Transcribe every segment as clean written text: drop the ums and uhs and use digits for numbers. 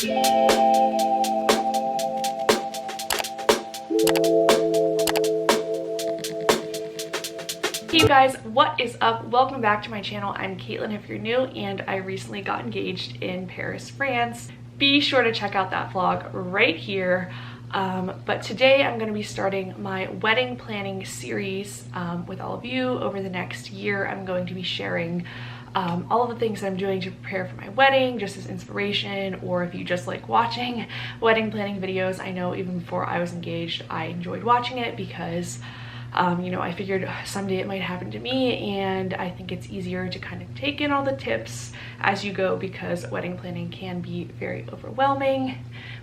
Hey you guys, what is up? Welcome back to my channel. I'm Caitlin if you're new, and I recently got engaged in Paris, France. Be sure to check out that vlog right here. But today I'm going to be starting my wedding planning series with all of you. Over the next year, I'm going to be sharing all of the things that I'm doing to prepare for my wedding, just as inspiration, or if you just like watching wedding planning videos. I know even before I was engaged, I enjoyed watching it because you know, I figured someday it might happen to me, and I think it's easier to kind of take in all the tips as you go because wedding planning can be very overwhelming.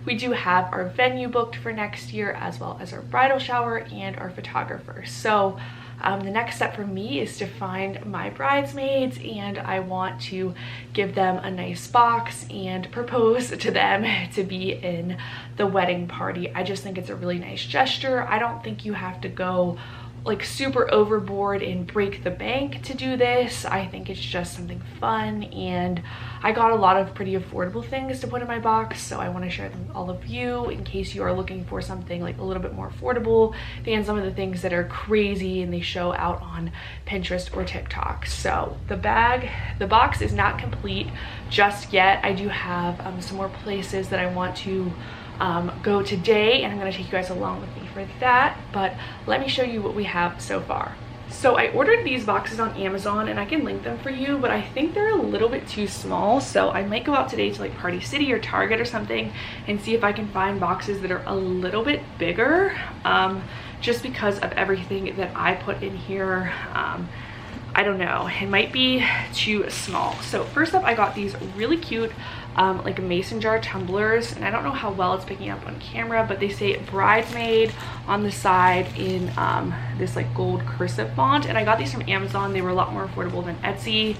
We do have our venue booked for next year, as well as our bridal shower and our photographer. So the next step for me is to find my bridesmaids, and I want to give them a nice box and propose to them to be in the wedding party. I just think it's a really nice gesture. I don't think you have to go like super overboard and break the bank to do this. I think it's just something fun, and I got a lot of pretty affordable things to put in my box, so I want to share them with all of you in case you are looking for something like a little bit more affordable than some of the things that are crazy and they show out on Pinterest or TikTok. So the box is not complete just yet. I do have some more places that I want to go today, and I'm going to take you guys along with me for that, but let me show you what we have so far. So I ordered these boxes on Amazon, and I can link them for you, but I think they're a little bit too small, so I might go out today to like Party City or Target or something and see if I can find boxes that are a little bit bigger, just because of everything that I put in here. I don't know, it might be too small. So first up, I got these really cute like mason jar tumblers, and I don't know how well it's picking up on camera, but they say Bridesmaid on the side in this like gold cursive font, and I got these from Amazon. They were a lot more affordable than Etsy,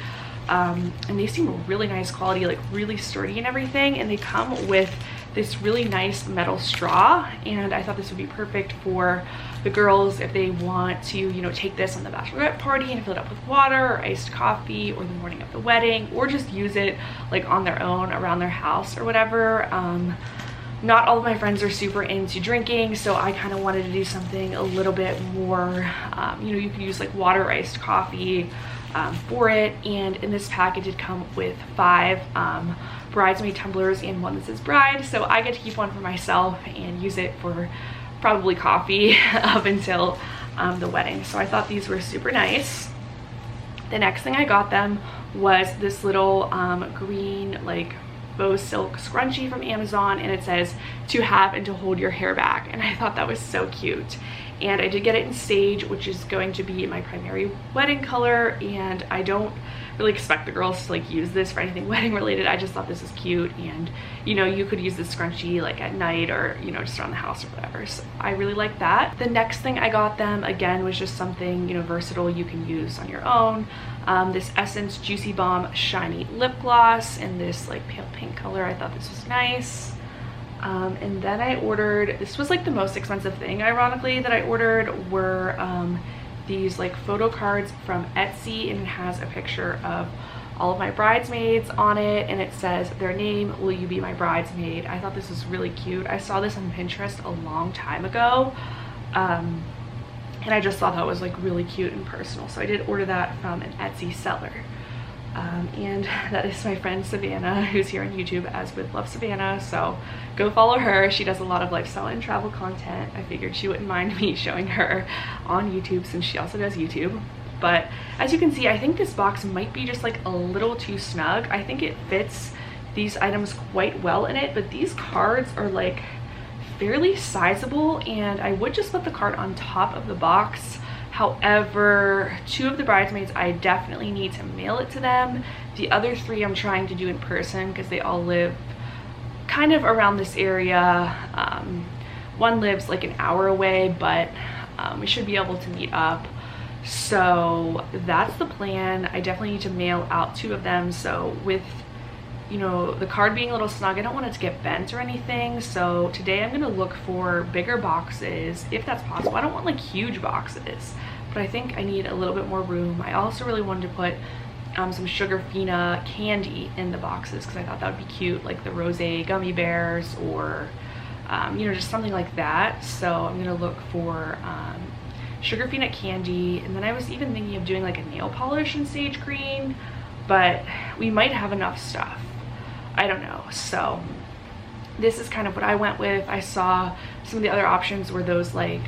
and they seem really nice quality, like really sturdy and everything, and they come with this really nice metal straw, and I thought this would be perfect for the girls if they want to, you know, take this on the bachelorette party and fill it up with water or iced coffee, or the morning of the wedding, or just use it like on their own around their house or whatever. Not all of my friends are super into drinking, so I kind of wanted to do something a little bit more, you know, you can use like water or iced coffee for it. And in this pack it did come with 5 bridesmaid tumblers and one that says bride, so I get to keep one for myself and use it for probably coffee up until the wedding. So I thought these were super nice. The next thing I got them was this little green like faux silk scrunchie from Amazon, and it says to have and to hold your hair back, and I thought that was so cute. And I did get it in sage, which is going to be my primary wedding color, and I don't really expect the girls to like use this for anything wedding related. I just thought this was cute, and you know, you could use this scrunchie like at night, or you know, just around the house or whatever, so I really like that. The next thing I got them again was just something, you know, versatile you can use on your own. This Essence Juicy Bomb Shiny Lip Gloss in this like pale pink color. I thought this was nice. And then I ordered, this was like the most expensive thing ironically that I ordered, were these like photo cards from Etsy, and it has a picture of all of my bridesmaids on it, and it says their name, will you be my bridesmaid. I thought this was really cute. I saw this on Pinterest a long time ago, and I just thought that was like really cute and personal, so I did order that from an Etsy seller. And that is my friend Savannah, who's here on YouTube as with Love Savannah, so go follow her. She does a lot of lifestyle and travel content. I figured she wouldn't mind me showing her on YouTube since she also does YouTube. But as you can see, I think this box might be just like a little too snug. I think it fits these items quite well in it, but these cards are like fairly sizable, and I would just put the card on top of the box. However, 2 of the bridesmaids, I definitely need to mail it to them. The other 3 I'm trying to do in person because they all live kind of around this area. One lives like an hour away, but we should be able to meet up. So that's the plan. I definitely need to mail out 2 of them. So with, you know, the card being a little snug, I don't want it to get bent or anything. So today I'm gonna look for bigger boxes if that's possible. I don't want like huge boxes, but I think I need a little bit more room. I also really wanted to put some Sugarfina candy in the boxes because I thought that would be cute, like the rosé gummy bears or you know, just something like that. So I'm gonna look for Sugarfina candy, and then I was even thinking of doing like a nail polish in sage green, but we might have enough stuff. I don't know. So this is kind of what I went with. I saw some of the other options were those like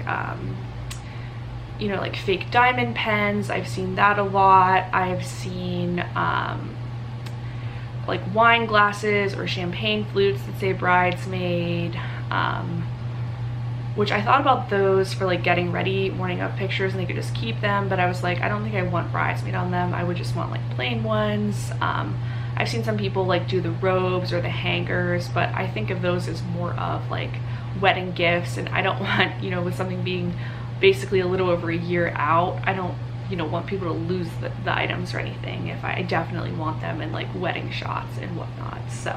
you know, like fake diamond pens. I've seen that a lot. I've seen like wine glasses or champagne flutes that say Bridesmaid, which I thought about those for like getting ready, morning up pictures, and they could just keep them, but I was like, I don't think I want Bridesmaid on them. I would just want like plain ones. I've seen some people like do the robes or the hangers, but I think of those as more of like wedding gifts, and I don't want, you know, with something being basically a little over a year out, I don't, you know, want people to lose the items or anything. If I definitely want them in like wedding shots and whatnot. So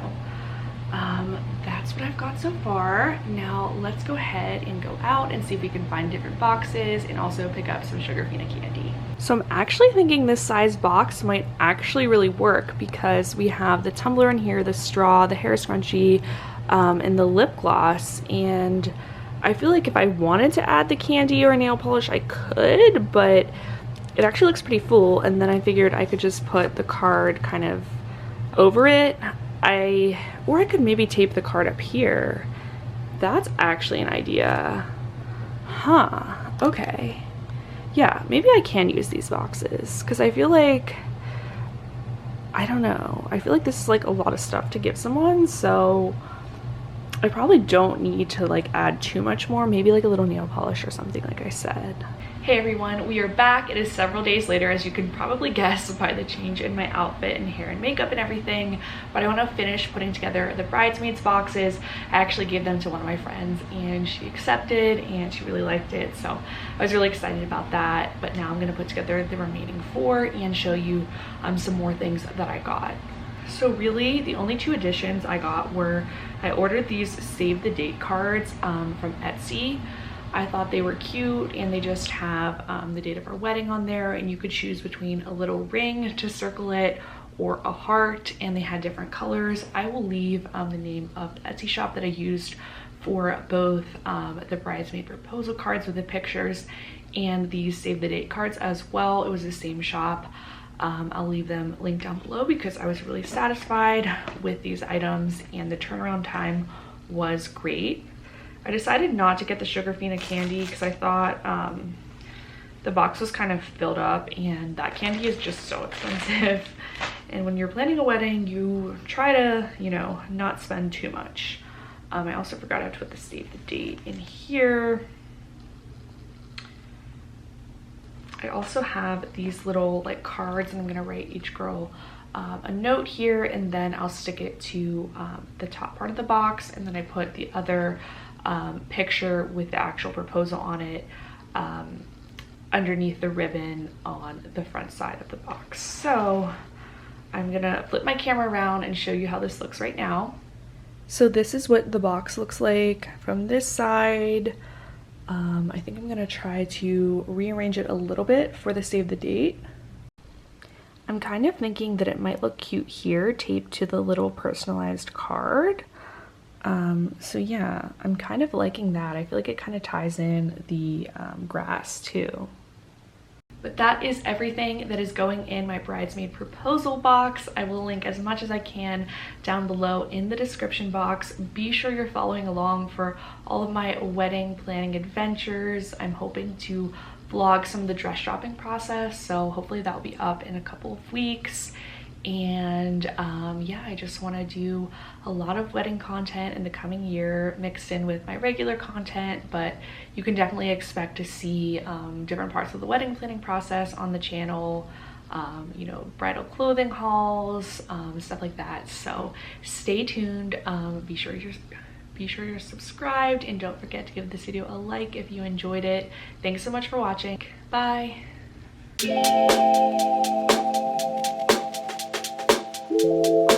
that's what I've got so far. Now let's go ahead and go out and see if we can find different boxes and also pick up some Sugarfina candy. So I'm actually thinking this size box might actually really work because we have the tumbler in here, the straw, the hair scrunchie, and the lip gloss, and I feel like if I wanted to add the candy or nail polish I could, but it actually looks pretty full, and then I figured I could just put the card kind of over it. Or I could maybe tape the card up here. That's actually an idea. Huh, okay. Yeah, maybe I can use these boxes because I feel like, I don't know, I feel like this is like a lot of stuff to give someone, so I probably don't need to like add too much more, maybe like a little nail polish or something like I said. Hey everyone, we are back. It is several days later, as you can probably guess by the change in my outfit and hair and makeup and everything, but I want to finish putting together the bridesmaids boxes. I actually gave them to one of my friends and she accepted and she really liked it, so I was really excited about that. But now I'm going to put together the remaining 4 and show you some more things that I got. So really the only 2 additions I got were, I ordered these save the date cards from Etsy. I thought they were cute, and they just have the date of our wedding on there, and you could choose between a little ring to circle it or a heart, and they had different colors. I will leave the name of the Etsy shop that I used for both the bridesmaid proposal cards with the pictures and these save the date cards as well. It was the same shop. I'll leave them linked down below because I was really satisfied with these items and the turnaround time was great. I decided not to get the Sugarfina candy because I thought the box was kind of filled up, and that candy is just so expensive. And when you're planning a wedding, you try to, you know, not spend too much. I also forgot I have to put the save the date in here. I also have these little like cards, and I'm gonna write each girl a note here, and then I'll stick it to the top part of the box, and then I put the other picture with the actual proposal on it underneath the ribbon on the front side of the box. So I'm gonna flip my camera around and show you how this looks right now. So this is what the box looks like from this side. I think I'm gonna try to rearrange it a little bit for the save the date. I'm kind of thinking that it might look cute here, taped to the little personalized card. So yeah, I'm kind of liking that. I feel like it kind of ties in the grass too. But that is everything that is going in my bridesmaid proposal box. I will link as much as I can down below in the description box. Be sure you're following along for all of my wedding planning adventures. I'm hoping to vlog some of the dress shopping process, so hopefully that will be up in a couple of weeks. And yeah, I just want to do a lot of wedding content in the coming year mixed in with my regular content, but you can definitely expect to see different parts of the wedding planning process on the channel, you know, bridal clothing hauls, stuff like that. So stay tuned. Be sure you're subscribed, and don't forget to give this video a like if you enjoyed it. Thanks so much for watching. Bye. Thank you.